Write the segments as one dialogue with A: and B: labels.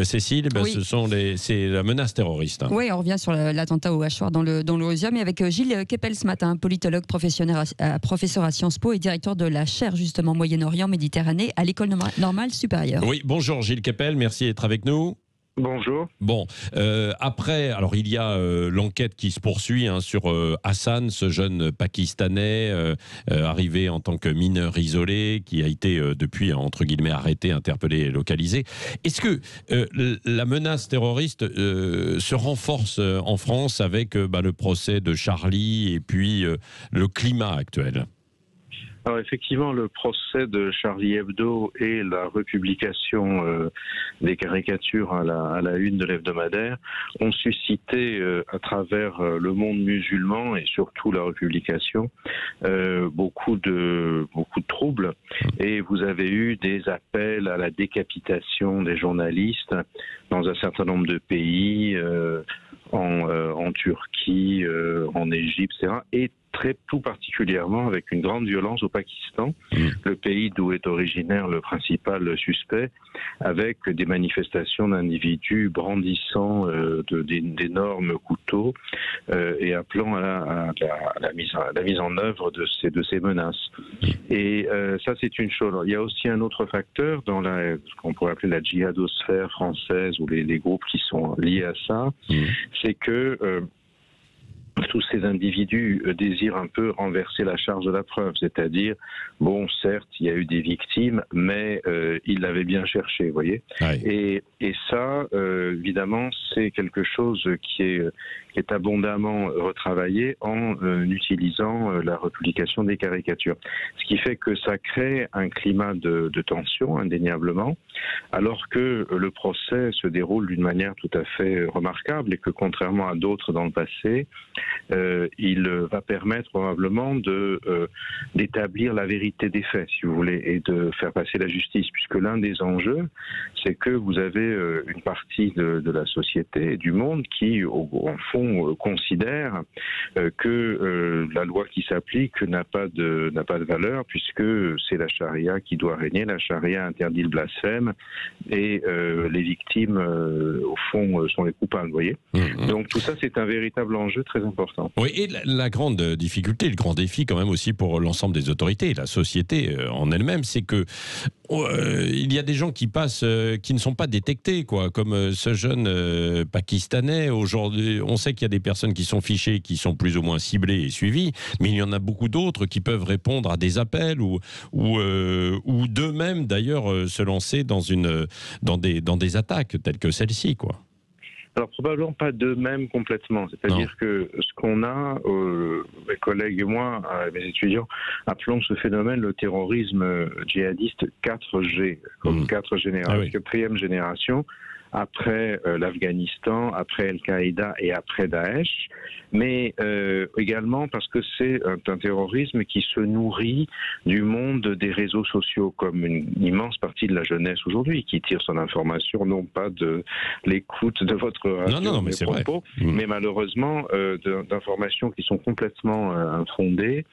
A: Cécile,
B: Oui.
A: c'est la menace terroriste. Hein.
B: Oui, on revient sur l'attentat au hachoir dans le Rosium, et avec Gilles Kepel ce matin, politologue, professeur à Sciences Po et directeur de la chaire justement Moyen-Orient, Méditerranée à l'École normale supérieure.
A: Oui, bonjour Gilles Kepel, merci d'être avec nous.
C: Bonjour.
A: Bon, après, alors il y a l'enquête qui se poursuit sur Hassan, ce jeune Pakistanais arrivé en tant que mineur isolé, qui a été depuis, entre guillemets, arrêté, interpellé et localisé. Est-ce que la menace terroriste se renforce en France avec le procès de Charlie et puis le climat actuel ?
C: Alors effectivement, le procès de Charlie Hebdo et la republication des caricatures à la une de l'hebdomadaire ont suscité à travers le monde musulman et surtout la republication beaucoup de troubles. Et vous avez eu des appels à la décapitation des journalistes dans un certain nombre de pays, en Turquie, en Égypte, etc. Et tout particulièrement avec une grande violence au Pakistan, le pays d'où est originaire le principal suspect, avec des manifestations d'individus brandissant d'énormes couteaux et appelant à la mise en œuvre de ces menaces. Et ça, c'est une chose. Il y a aussi un autre facteur dans ce qu'on pourrait appeler la djihadosphère française ou les groupes qui sont liés à ça, c'est que tous ces individus désirent un peu renverser la charge de la preuve, c'est-à-dire, bon, certes, il y a eu des victimes, mais ils l'avaient bien cherché, vous voyez. Ouais. Et ça, évidemment, c'est quelque chose qui est abondamment retravaillé en utilisant la republication des caricatures. Ce qui fait que ça crée un climat de tension, indéniablement, alors que le procès se déroule d'une manière tout à fait remarquable et que, contrairement à d'autres dans le passé, il va permettre probablement d'établir la vérité des faits, si vous voulez, et de faire passer la justice, puisque l'un des enjeux, c'est que vous avez une partie de la société et du monde qui, en fond, considère que la loi qui s'applique n'a pas de valeur, puisque c'est la charia qui doit régner. La charia interdit le blasphème et les victimes, au fond, sont les coupables, vous voyez. Donc tout ça, c'est un véritable enjeu très important.
A: Oui, et la grande difficulté, le grand défi quand même aussi pour l'ensemble des autorités, la société en elle-même, c'est que il y a des gens qui passent, qui ne sont pas détectés, quoi, comme ce jeune Pakistanais. Aujourd'hui, on sait qu'il y a des personnes qui sont fichées, qui sont plus ou moins ciblées et suivies, mais il y en a beaucoup d'autres qui peuvent répondre à des appels ou d'eux-mêmes d'ailleurs se lancer dans des attaques telles que celle-ci, quoi.
C: Alors probablement pas d'eux-mêmes complètement, c'est-à-dire que ce qu'on a, mes collègues et moi, mes étudiants, appelons ce phénomène le terrorisme djihadiste 4G, comme 4 générations, quatrième génération, après l'Afghanistan, après Al-Qaïda et après Daesh, mais également parce que c'est un terrorisme qui se nourrit du monde des réseaux sociaux, comme une immense partie de la jeunesse aujourd'hui, qui tire son information non pas de l'écoute de votre radio,
A: mais c'est
C: propos, mais malheureusement d'informations qui sont complètement infondées,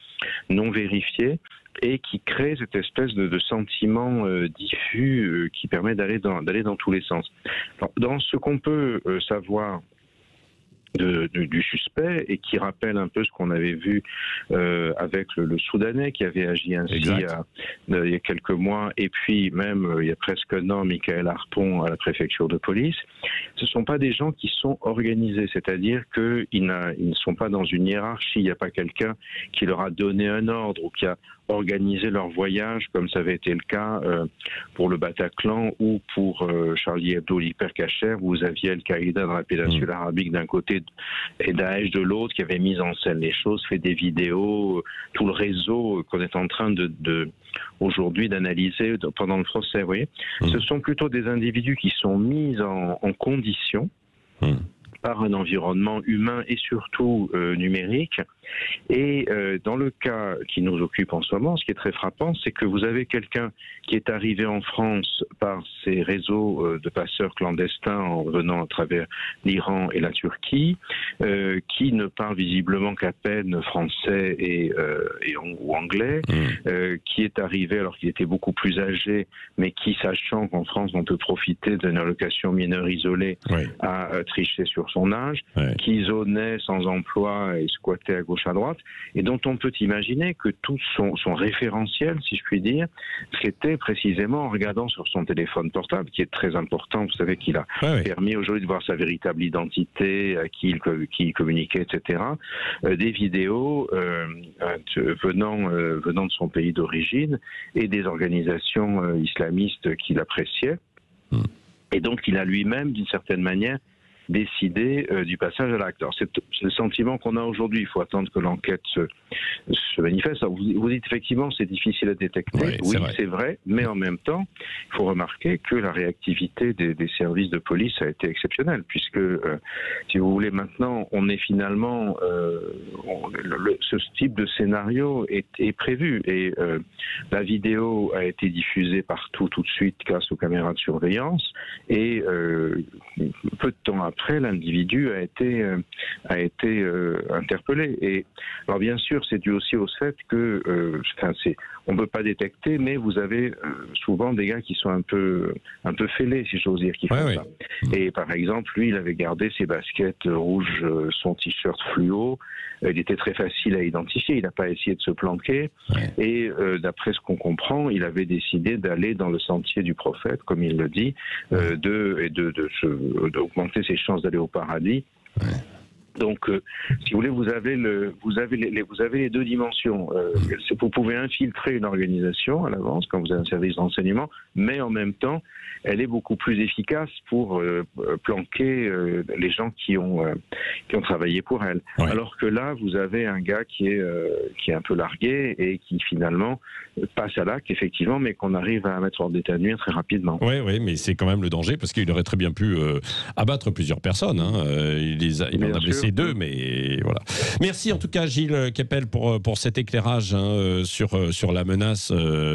C: non vérifiées, et qui crée cette espèce de sentiment diffus qui permet d'aller dans tous les sens. Alors, dans ce qu'on peut savoir du suspect et qui rappelle un peu ce qu'on avait vu avec le Soudanais qui avait agi ainsi il y a quelques mois, et puis même il y a presque un an, Michael Harpon à la préfecture de police. Ce ne sont pas des gens qui sont organisés, c'est-à-dire qu'ils ne sont pas dans une hiérarchie, il n'y a pas quelqu'un qui leur a donné un ordre ou qui a organisé leur voyage, comme ça avait été le cas pour le Bataclan ou pour Charlie Hebdo, l'hypercacher. Vous aviez Al-Qaïda dans la péninsule arabique d'un côté et Daesh de l'autre, qui avait mis en scène les choses, fait des vidéos, tout le réseau qu'on est en train aujourd'hui d'analyser pendant le procès. Vous voyez, ce sont plutôt des individus qui sont mis en condition par un environnement humain et surtout numérique. Et dans le cas qui nous occupe en ce moment, ce qui est très frappant, c'est que vous avez quelqu'un qui est arrivé en France par ces réseaux de passeurs clandestins en venant à travers l'Iran et la Turquie, qui ne parle visiblement qu'à peine français ou anglais, qui est arrivé alors qu'il était beaucoup plus âgé, mais qui, sachant qu'en France on peut profiter d'une allocation mineure isolée, a triché sur son âge, qui zonait sans emploi et squattait à gauche à droite, et dont on peut imaginer que tout son référentiel, si je puis dire, c'était précisément en regardant sur son téléphone portable, qui est très important. Vous savez qu'il a permis aujourd'hui de voir sa véritable identité, à qui il communiquait, etc. Des vidéos venant de son pays d'origine et des organisations islamistes qu'il appréciait. Et donc il a lui-même, d'une certaine manière, décider du passage à l'acte. Alors c'est le sentiment qu'on a aujourd'hui. Il faut attendre que l'enquête se manifeste. Alors, vous dites effectivement c'est difficile à détecter. Oui, c'est vrai. Mais en même temps, il faut remarquer que la réactivité des services de police a été exceptionnelle, puisque si vous voulez, maintenant on est finalement ce type de scénario est prévu, et la vidéo a été diffusée partout tout de suite grâce aux caméras de surveillance, et peu de temps après, l'individu a été interpellé. Et alors bien sûr, c'est dû aussi au fait que, on ne peut pas détecter, mais vous avez souvent des gars qui sont un peu fêlés, si j'ose dire, qui font ça. Et par exemple, lui, il avait gardé ses baskets rouges, son t-shirt fluo. Il était très facile à identifier. Il n'a pas essayé de se planquer. Et d'après ce qu'on comprend, il avait décidé d'aller dans le sentier du prophète, comme il le dit, d'augmenter ses chances d'aller au paradis. Donc, si vous voulez, vous avez les deux dimensions. Vous pouvez infiltrer une organisation à l'avance quand vous avez un service de renseignement, mais en même temps, elle est beaucoup plus efficace pour planquer les gens qui ont travaillé pour elle. Alors que là, vous avez un gars qui est un peu largué et qui finalement passe à l'acte, effectivement, mais qu'on arrive à mettre hors d'état de nuire très rapidement.
A: Oui, mais c'est quand même le danger, parce qu'il aurait très bien pu abattre plusieurs personnes. Il en a blessé 2, mais voilà. Merci en tout cas, Gilles Kepel, pour cet éclairage sur la menace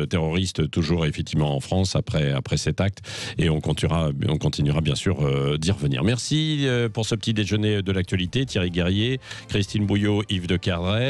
A: terroriste, toujours effectivement en France après cet acte, et on continuera bien sûr d'y revenir. Merci pour ce petit déjeuner de l'actualité. Thierry Guerrier, Christine Bouillot, Yves de Kerdrel.